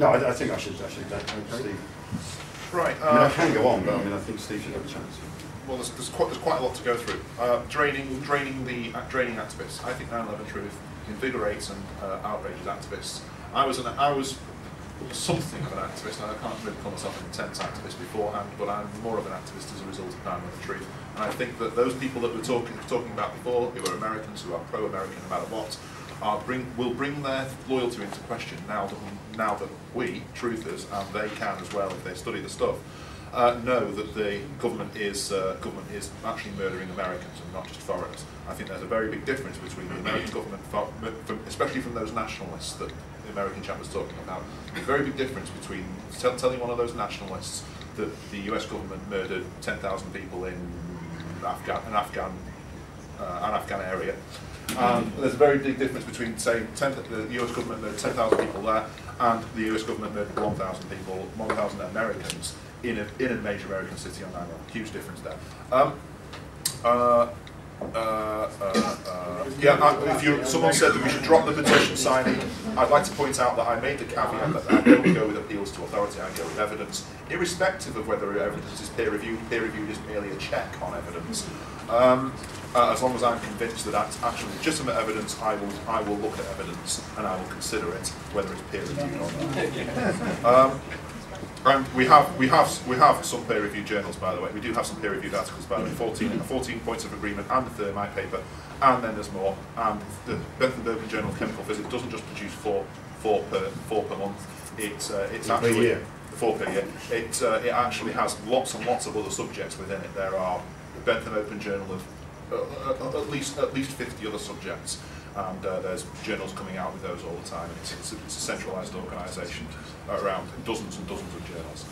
No, I think I should Steve. Right. I mean, I can go on, but I mean, I think Steve should have a chance. Well, there's quite a lot to go through. Draining activists. I think 9/11 Truth invigorates and outrages activists. I was something of an activist, and I can't really call myself an intense activist beforehand, but I'm more of an activist as a result of 9/11 Truth. And I think that those people that we're talking about before, who are Americans, who are pro-American no matter what, will bring their loyalty into question now that we, truthers, and they can as well if they study the stuff, know that the government is actually murdering Americans and not just foreigners. I think there's a very big difference between the American government, especially from those nationalists that the American chap was talking about. A very big difference between telling one of those nationalists that the US government murdered 10,000 people in an Afghan area. There's a very big difference between saying the US government murdered 10,000 people there and the US government murdered 1,000 people, 1,000 Americans in a major American city on 9/11. Huge difference there. Someone said that we should drop the petition signing. I'd like to point out that I made the caveat that I don't go with appeals to authority, I go with evidence, irrespective of whether evidence is peer-reviewed. Peer-reviewed is merely a check on evidence. As long as I'm convinced that that's actually legitimate evidence, I will look at evidence and I will consider it, whether it's peer-reviewed or not. And we have some peer-reviewed journals, by the way. We do have some peer-reviewed articles, by the way. 14 points of agreement, and the Thermite paper, and then there's more. And the Bentham Journal of Chemical Physics doesn't just produce four per month. It's actually 4 per year. It actually has lots and lots of other subjects within it. There are the Bentham Open Journal of at least 50 other subjects. And there's journals coming out with those all the time. It's a centralised organisation around dozens and dozens of journals.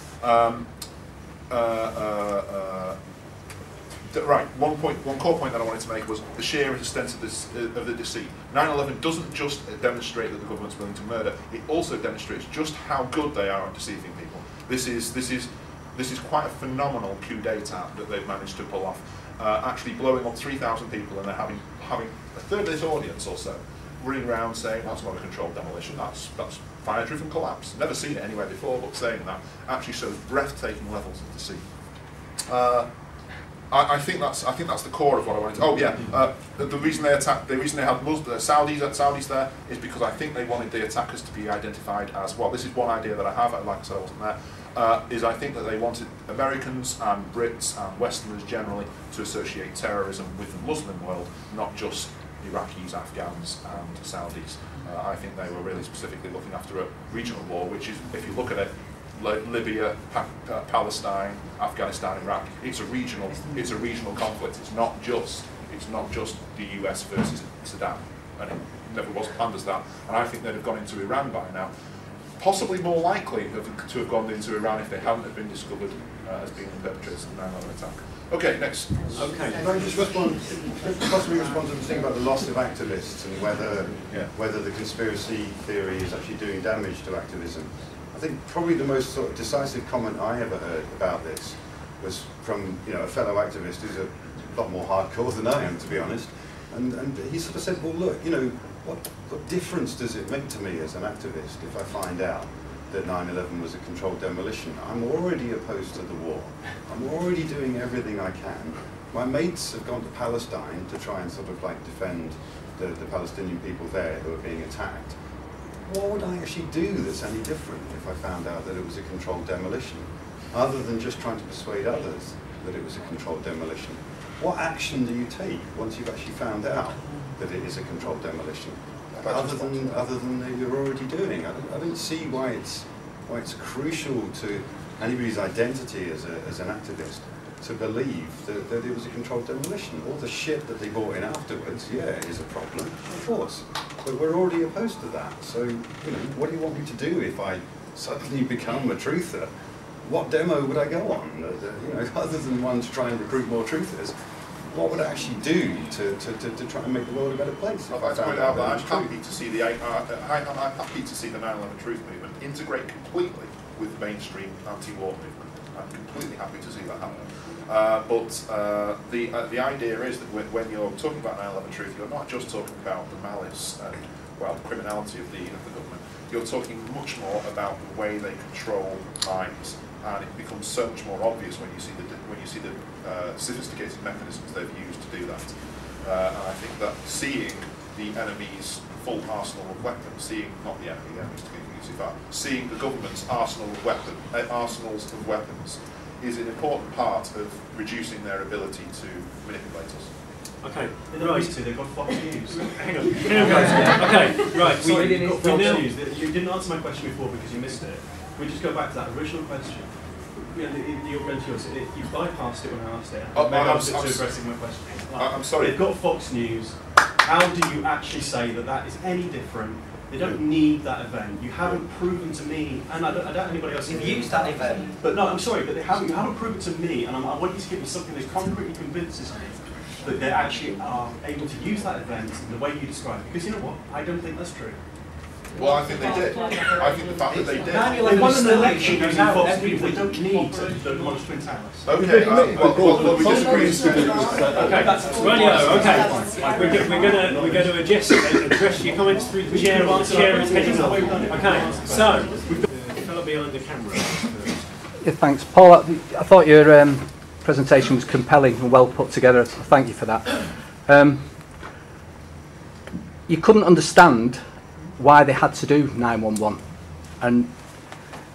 Right, one core point that I wanted to make was the sheer extent of the deceit. 9/11 doesn't just demonstrate that the government's willing to murder; it also demonstrates just how good they are at deceiving people. This is quite a phenomenal coup d'état that they've managed to pull off. Actually blowing up 3,000 people and they're having a third of this audience or so running around saying that's not a controlled demolition, that's fire-driven collapse. Never seen it anywhere before, but saying that actually shows breathtaking levels of deceit. I think that's the core of what I wanted to. Oh yeah, the reason they attacked, the reason they had Saudis there is because I think they wanted the attackers to be identified as, well, this is one idea that I have. Like I said, I wasn't there. Is I think that they wanted Americans and Brits and Westerners generally to associate terrorism with the Muslim world, not just Iraqis, Afghans and Saudis. I think they were really specifically looking after a regional war, which is, if you look at it, Libya, Palestine, Afghanistan, Iraq, it's a regional conflict. It's not just the US versus Saddam, and it never was planned as that. And I think they'd have gone into Iran by now. Possibly more likely to have gone into Iran if they hadn't have been discovered as being the perpetrators of the 9/11 attack. Okay, next. Okay, can I just possibly respond to the thing about the loss of activists and whether the conspiracy theory is actually doing damage to activism? I think probably the most sort of decisive comment I ever heard about this was from a fellow activist who's a lot more hardcore than I am, to be honest, and he sort of said, well, look, what difference does it make to me as an activist if I find out that 9/11 was a controlled demolition? I'm already opposed to the war. I'm already doing everything I can. My mates have gone to Palestine to try and sort of like defend the Palestinian people there who are being attacked. What would I actually do that's any different if I found out that it was a controlled demolition, other than just trying to persuade others that it was a controlled demolition? What action do you take once you've actually found out that it is a controlled demolition, other than that you're already doing? I don't see why it's crucial to anybody's identity as an activist to believe that it was a controlled demolition. All the shit that they brought in afterwards, yeah, is a problem, of course, but we're already opposed to that. So, what do you want me to do if I suddenly become a truther? What demo would I go on? Other than one to try and recruit more truthers, what would I actually do to try and make the world a better place? I'm happy to see the 9/11 Truth movement integrate completely with mainstream anti-war movement. I'm completely happy to see that happen. The idea is that when you're talking about 9/11 Truth, you're not just talking about the malice and criminality of the government. you're talking much more about the way they control minds, and it becomes so much more obvious when you see the sophisticated mechanisms they've used to do that. And I think that seeing the enemy's full arsenal of weapons, not the enemy's to get too far, seeing the government's arsenals of weapons is an important part of reducing their ability to manipulate us. Okay, right. They've got Fox News. Hang on. Okay, right. Sorry, you've got Fox News. You didn't answer my question before because you missed it. We just go back to that original question. You're going to yours. You bypassed it when I asked it. Maybe I was too aggressive in my question. I'm sorry. They've got Fox News. How do you actually say that that is any different? They don't need that event. You haven't proven to me, and I don't anybody else. You've used that event. But no, I'm sorry, but you haven't proven to me, and I want you to give me something that concretely convinces me that they actually are able to use that event in the way you describe it. Because you know what? I don't think that's true. Well, I think they did. I think the fact that they did. They won an election using Fox News. They don't need to demolish Twin Towers. Okay, well, we disagree. Okay, radio. Okay, we're going to address your comments through the chair. Chair is heading up. Okay, so we've got the fellow behind the camera. Yeah, thanks, Paul. I thought your presentation was compelling and well put together. Thank you for that. You couldn't understand why they had to do 911, and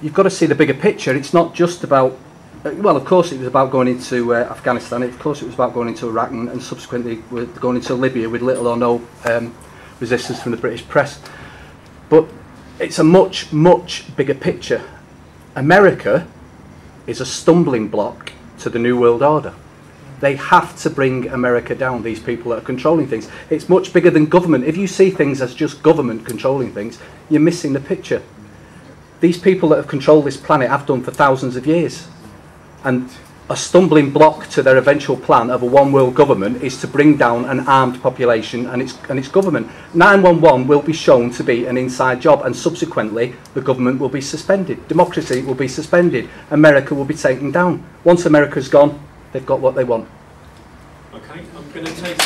you've got to see the bigger picture. It's not just about, well, of course it was about going into Afghanistan, of course it was about going into Iraq, and subsequently we're going into Libya with little or no resistance from the British press. But it's a much, much bigger picture. America is a stumbling block to the New World Order. They have to bring America down, these people that are controlling things. It's much bigger than government. If you see things as just government controlling things, you're missing the picture. These people that have controlled this planet have done for thousands of years. And a stumbling block to their eventual plan of a one-world government is to bring down an armed population and its government. 911 will be shown to be an inside job, and subsequently the government will be suspended. Democracy will be suspended. America will be taken down. Once America's gone, they've got what they want. Okay, I'm going to take